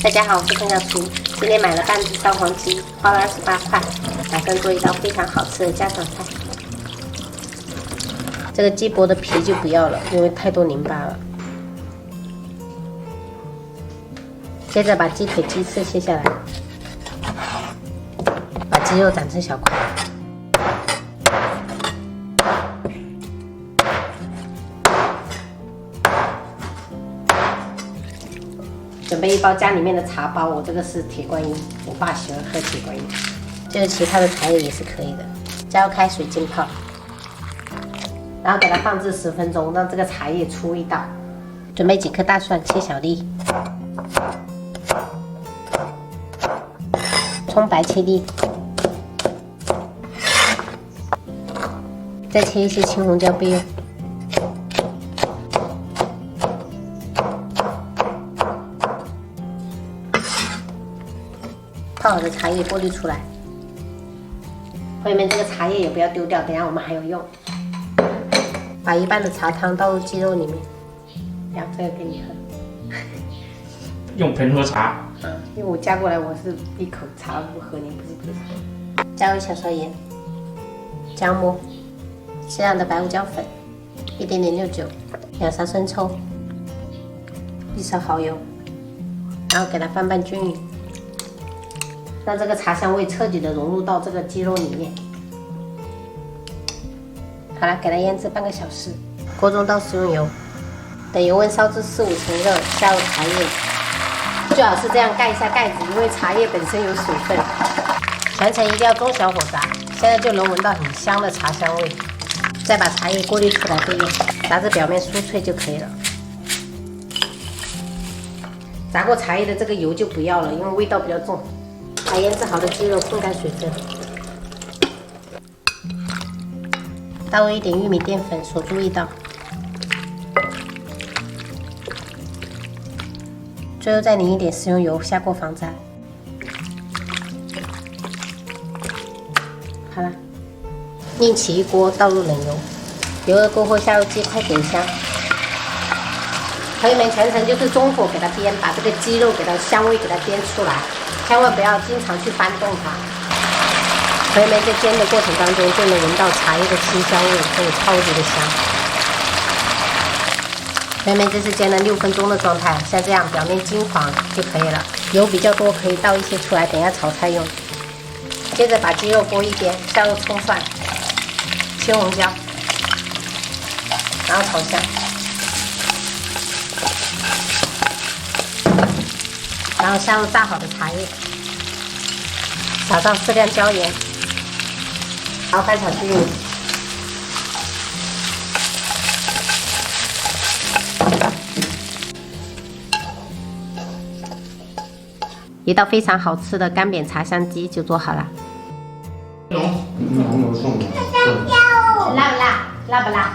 大家好，我是陈小厨。今天买了半只烧黄鸡，花了28块，打算做一道非常好吃的家常菜。这个鸡脖的皮就不要了，因为太多淋巴了。接着把鸡腿、鸡翅切下来，把鸡肉斩成小块。准备一包家里面的茶包，我这个是铁观音，我爸喜欢喝铁观音。就是其他的茶叶也是可以的，加入开水浸泡，然后给它放置10分钟，让这个茶叶出味道。准备几颗大蒜，切小粒，葱白切粒，再切一些青红椒备用。泡好的茶叶过滤出来，朋友们，这个茶叶也不要丢掉，等下我们还有用。把一半的茶汤倒入鸡肉里面，然后这个给你喝。用盆喝茶。因为我加过来我是一口茶不喝，你不是茶。加入小勺盐、姜末、适量的白胡椒粉、一点点六酒、2勺生抽、1勺蚝油，然后给它翻拌均匀。让这个茶香味彻底的融入到这个鸡肉里面。好了，给它腌制半个小时。锅中倒食用油，等油温烧至4、5成热，下入茶叶，最好是这样盖一下盖子，因为茶叶本身有水分。全程一定要中小火炸，现在就能闻到很香的茶香味。再把茶叶过滤出来备用，炸至表面酥脆就可以了。炸过茶叶的这个油就不要了，因为味道比较重。把腌制好的鸡肉风干水分，倒入一点玉米淀粉锁住味道，最后再淋一点食用油，下锅防炸。好了，另起一锅，倒入冷油，油热过后下入鸡块点香。朋友们，全程就是中火给它煸，把这个鸡肉给它香味给它煸出来。千万不要经常去翻动它，朋友们在煎的过程当中就能闻到茶叶的清香味，还有超级的香。朋友们，这是煎了6分钟的状态，像这样表面金黄就可以了。油比较多，可以倒一些出来，等一下炒菜用。接着把鸡肉拨一边，下入葱蒜、青红椒，然后炒香。然后下入炸好的茶叶，撒上适量椒盐，然后翻炒均匀。一道非常好吃的干煸茶香鸡就做好了。辣不辣？辣不辣？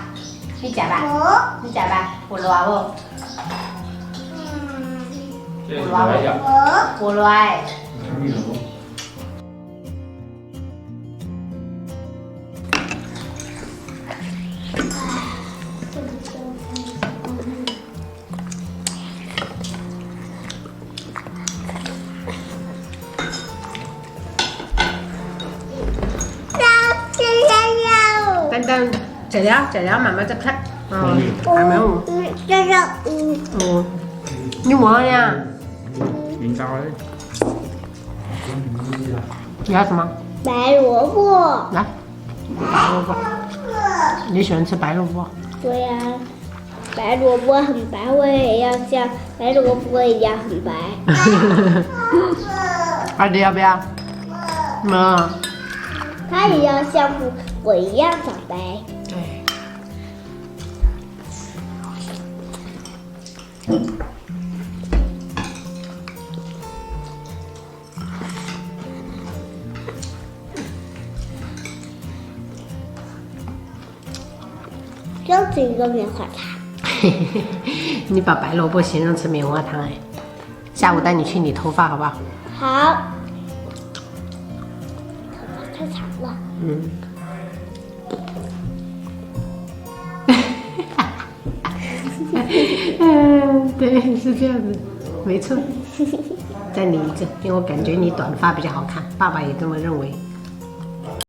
你夹吧，你夹吧，不辣哦。不来。等等，食了，慢慢再拍。还没有。你忘了？明早的。你要什么？白萝卜。来，白萝卜。你喜欢吃白萝卜？对呀，白萝卜很白，我也要像白萝卜一样很白。儿子要不要？妈。它也要像我一样长白。对。就是一个棉花糖。你把白萝卜形容成棉花糖哎，下午带你去理头发好不好？好。头发太长了。对，是这样子，没错。再理一个，因为我感觉你短发比较好看，爸爸也这么认为。